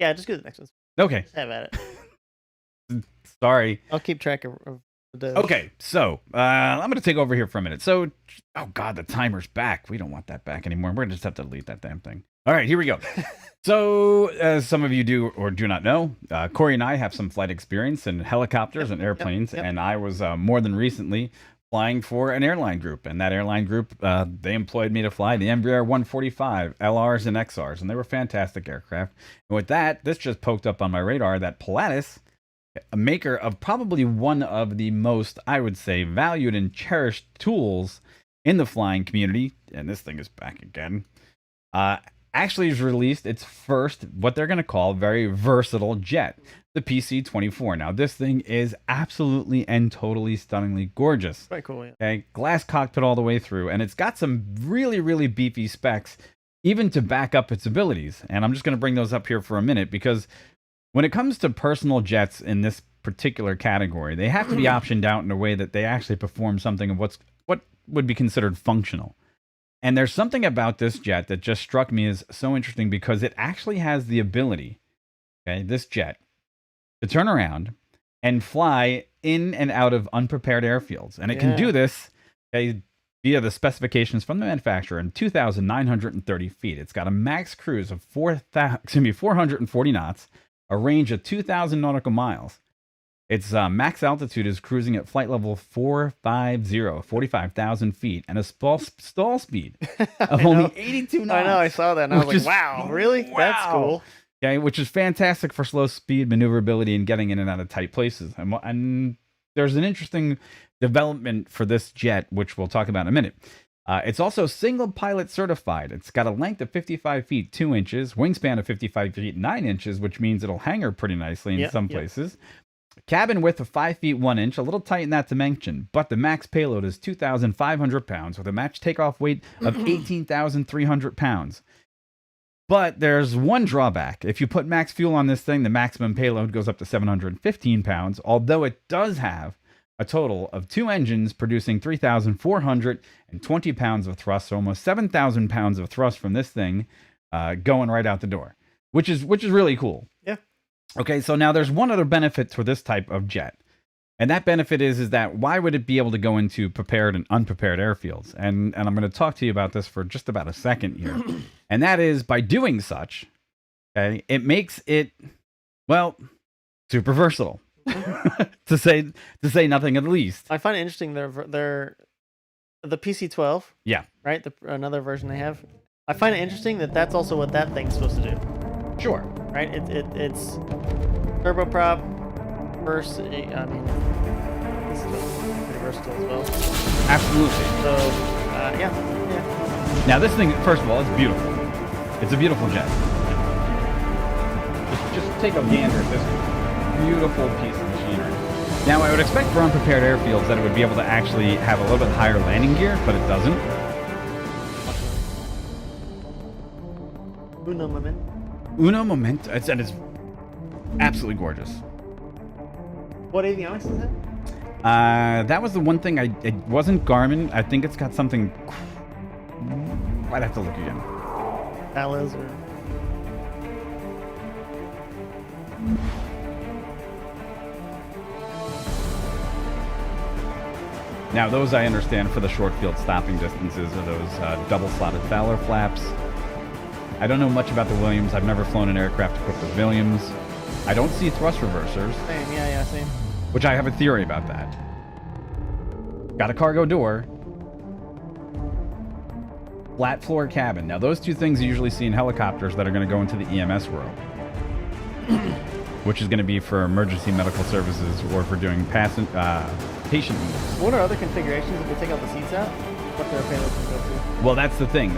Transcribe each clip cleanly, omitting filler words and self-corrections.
Yeah, just go to the next one. Okay. Just have at it. Sorry. I'll keep track of the. Okay, so I'm going to take over here for a minute. So, oh God, the timer's back. We don't want that back anymore. We're going to just have to delete that damn thing. All right, here we go. So, as some of you do or do not know, Corey and I have some flight experience in helicopters and airplanes, and I was more than recently flying for an airline group, and that airline group, they employed me to fly the Embraer 145 LRs and XRs, and they were fantastic aircraft. And with that, this just poked up on my radar that Pilatus, a maker of probably one of the most, I would say, valued and cherished tools in the flying community, and this thing is back again, actually has released its first, what they're going to call, very versatile jet, the PC-24. Now, this thing is absolutely and totally stunningly gorgeous. Quite cool, yeah. Okay, glass cockpit all the way through, and it's got some really, really beefy specs, even to back up its abilities. And I'm just going to bring those up here for a minute, because when it comes to personal jets in this particular category, they have to be optioned out in a way that they actually perform something of what would be considered functional. And there's something about this jet that just struck me as so interesting, because it actually has the ability, okay, this jet, to turn around and fly in and out of unprepared airfields. And it can do this, okay, via the specifications from the manufacturer in 2,930 feet. It's got a max cruise of 440 knots, a range of 2,000 nautical miles. Its max altitude is cruising at flight level 45,000 feet, and a stall speed of only 82 knots. I know, I saw that, and I was like, wow, really? Wow. That's cool. Okay, which is fantastic for slow speed maneuverability and getting in and out of tight places. And there's an interesting development for this jet, which we'll talk about in a minute. It's also single pilot certified. It's got a length of 55 feet 2 inches, wingspan of 55 feet 9 inches, which means it'll hangar pretty nicely in some places. Cabin width of 5 feet 1 inch, a little tight in that dimension, but the max payload is 2,500 pounds with a max takeoff weight of 18,300 pounds. But there's one drawback. If you put max fuel on this thing, the maximum payload goes up to 715 pounds, although it does have a total of 2 engines producing 3,420 pounds of thrust, so almost 7,000 pounds of thrust from this thing going right out the door, which is really cool. Yeah. Okay, so now there's one other benefit to this type of jet. And that benefit is that why would it be able to go into prepared and unprepared airfields? And I'm going to talk to you about this for just about a second here. And that is, by doing such, okay, it makes it, well, super versatile. to say nothing of the least. I find it interesting they're the PC-12. Yeah. Right? Another version they have. I find it interesting that that's also what that thing's supposed to do. Sure. Right? It's turboprop versus, I mean, this is pretty versatile as well. Absolutely. So, yeah. Now this thing, first of all, it's beautiful. It's a beautiful jet. Just take a gander at this beautiful piece of machinery. Now I would expect for unprepared airfields that it would be able to actually have a little bit higher landing gear, but it doesn't. Uno momento. It's absolutely gorgeous. What avionics is that? That was the one thing it wasn't Garmin. I think it's got something. I'd have to look again. Alice or. Now those I understand for the short field stopping distances are those double slotted Fowler flaps. I don't know much about the Williams. I've never flown an aircraft equipped with Williams. I don't see thrust reversers. Same, yeah, same. Which I have a theory about that. Got a cargo door. Flat floor cabin. Now those two things you usually see in helicopters that are going to go into the EMS world. Which is going to be for emergency medical services or for doing patient use. What are other configurations if they take out the seats out? What their payload can go to? Well, that's the thing.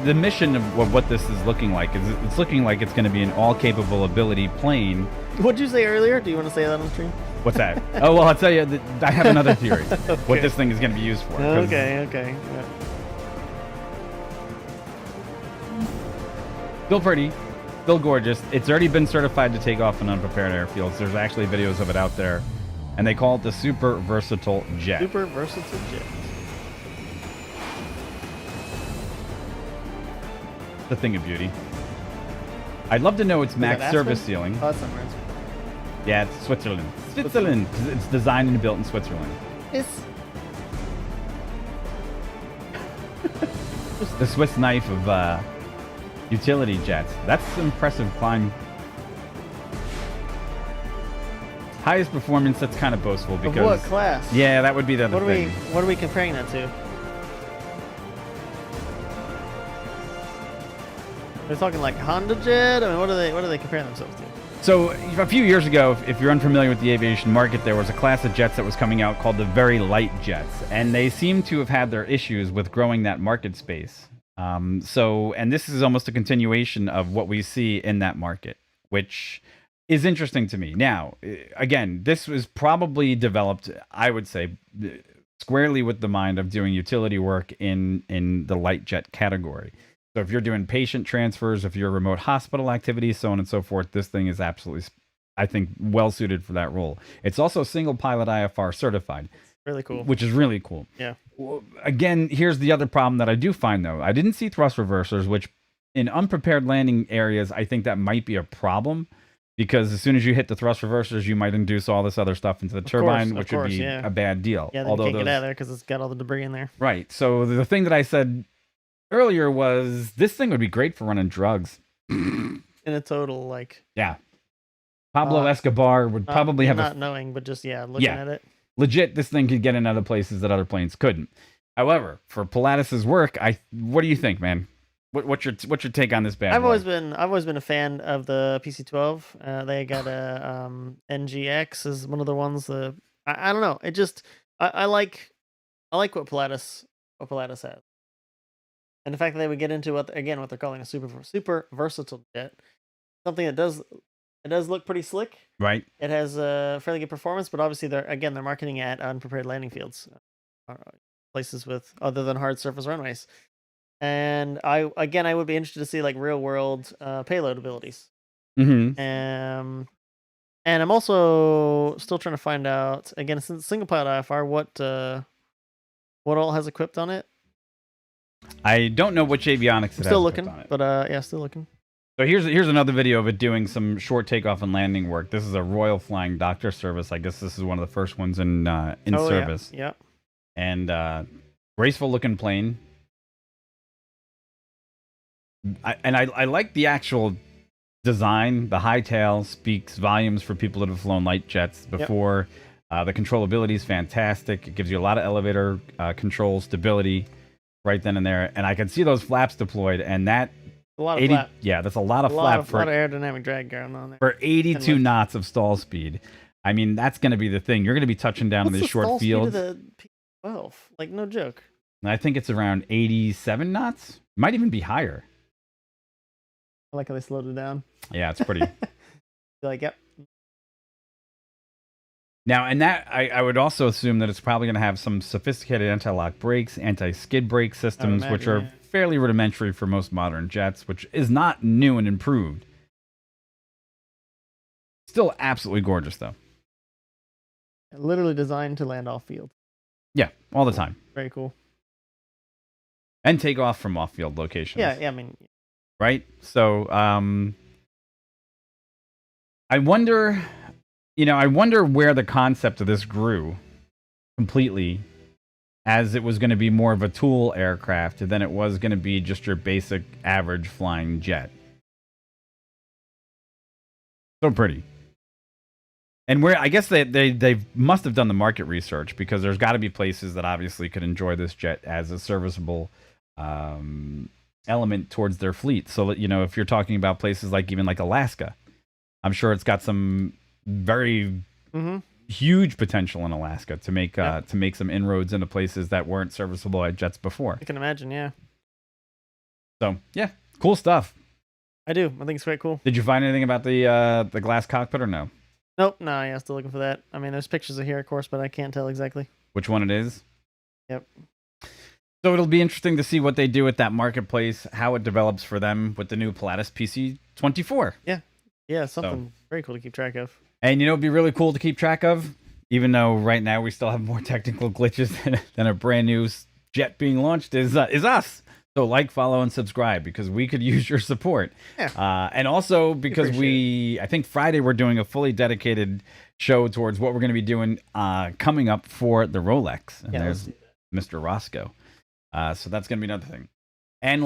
The mission of what this is looking like is it's looking like it's going to be an all-capable ability plane. What'd you say earlier? Do you want to say that on stream? What's that? Oh, well, I'll tell you. I have another theory. Okay. What this thing is going to be used for. Okay. Yeah. Still pretty. Still gorgeous. It's already been certified to take off in unprepared airfields. There's actually videos of it out there. And they call it the Super Versatile Jet. Super Versatile Jet. The thing of beauty. I'd love to know its Is max that service Aspen? ceiling. Oh, that's somewhere. Yeah, it's Switzerland. Switzerland. It's designed and built in Switzerland. It's The Swiss knife of utility jets. That's an impressive climb. Highest performance, that's kind of boastful because... of what class? Yeah, that would be the other thing. What are we comparing that to? They're talking like Honda Jet? I mean, what are they comparing themselves to? So a few years ago, if you're unfamiliar with the aviation market, there was a class of jets that was coming out called the very light jets, and they seem to have had their issues with growing that market space. And this is almost a continuation of what we see in that market, which is interesting to me. Now, again, this was probably developed, I would say, squarely with the mind of doing utility work in the light jet category. So if you're doing patient transfers, if you're remote hospital activities, so on and so forth, this thing is absolutely, I think, well suited for that role. It's also single pilot IFR certified. Really cool. Which is really cool. Yeah. Well, again, here's the other problem that I do find, though. I didn't see thrust reversers, which in unprepared landing areas, I think that might be a problem. Because as soon as you hit the thrust reversers, you might induce all this other stuff into the turbine, which would be a bad deal. Yeah, you can't get out of there because it's got all the debris in there. Right. So the thing that I said earlier was this thing would be great for running drugs. In a total, like... Yeah. Pablo Escobar would probably have not knowing, but just, looking at it. Legit, this thing could get in other places that other planes couldn't. However, for Pilatus's work, what do you think, man? What's your take on this bad boy? I've always been a fan of the PC-12. They got a NGX is one of the ones. I don't know. It just I like what Pilatus has, and the fact that they would get into what they're calling a super versatile jet, something that does look pretty slick. Right. It has a fairly good performance, but obviously they're marketing it at unprepared landing fields, places with other than hard surface runways. And I would be interested to see like real world payload abilities. Mm-hmm. And I'm also still trying to find out, again, since single pilot IFR, what all has equipped on it. I don't know which avionics it has still looking, on it. But still looking. So here's another video of it doing some short takeoff and landing work. This is a Royal Flying Doctor service. I guess this is one of the first ones in service. Yeah. And graceful looking plane. I like the actual design. The high tail speaks volumes for people that have flown light jets before. Yep. The controllability is fantastic. It gives you a lot of elevator control stability right then and there. And I can see those flaps deployed, and that a lot of flap. Yeah, that's a lot of flap for a lot of aerodynamic drag going on there. For 82 knots of stall speed. I mean, that's going to be the thing. You're going to be touching down in these short fields. What's the stall speed of the P-12? Like, no joke. I think it's around 87 knots. Might even be higher. I like how they slowed it down. Yeah, it's pretty. You're like, yep. Now, and that I would also assume that it's probably going to have some sophisticated anti-lock brakes, anti-skid brake systems, which are fairly rudimentary for most modern jets, which is not new and improved. Still absolutely gorgeous, though. Literally designed to land off field. Yeah, all the time. Very cool. And take off from off-field locations. Yeah, I mean... Right? So, I wonder where the concept of this grew completely, as it was going to be more of a tool aircraft than it was going to be just your basic average flying jet. So pretty. And where I guess they must have done the market research, because there's got to be places that obviously could enjoy this jet as a serviceable element towards their fleet. So that, if you're talking about places like even like Alaska, I'm sure it's got some very huge potential in Alaska to make some inroads into places that weren't serviceable at jets before. I can imagine, yeah. So yeah, cool stuff. I do. I think it's quite cool. Did you find anything about the glass cockpit or no? Nope. No, yeah, still looking for that. I mean, there's pictures of here, of course, but I can't tell exactly which one it is. Yep. So it'll be interesting to see what they do at that marketplace, how it develops for them with the new Pilatus PC-24. Yeah, something very cool to keep track of. And it'd be really cool to keep track of, even though right now we still have more technical glitches than a brand new jet being launched is us. So like, follow, and subscribe because we could use your support. Yeah. And also because appreciate I think Friday we're doing a fully dedicated show towards what we're going to be doing coming up for the Rolex. And Yeah, let's there's do that. Mr. Roscoe. So that's going to be another thing. And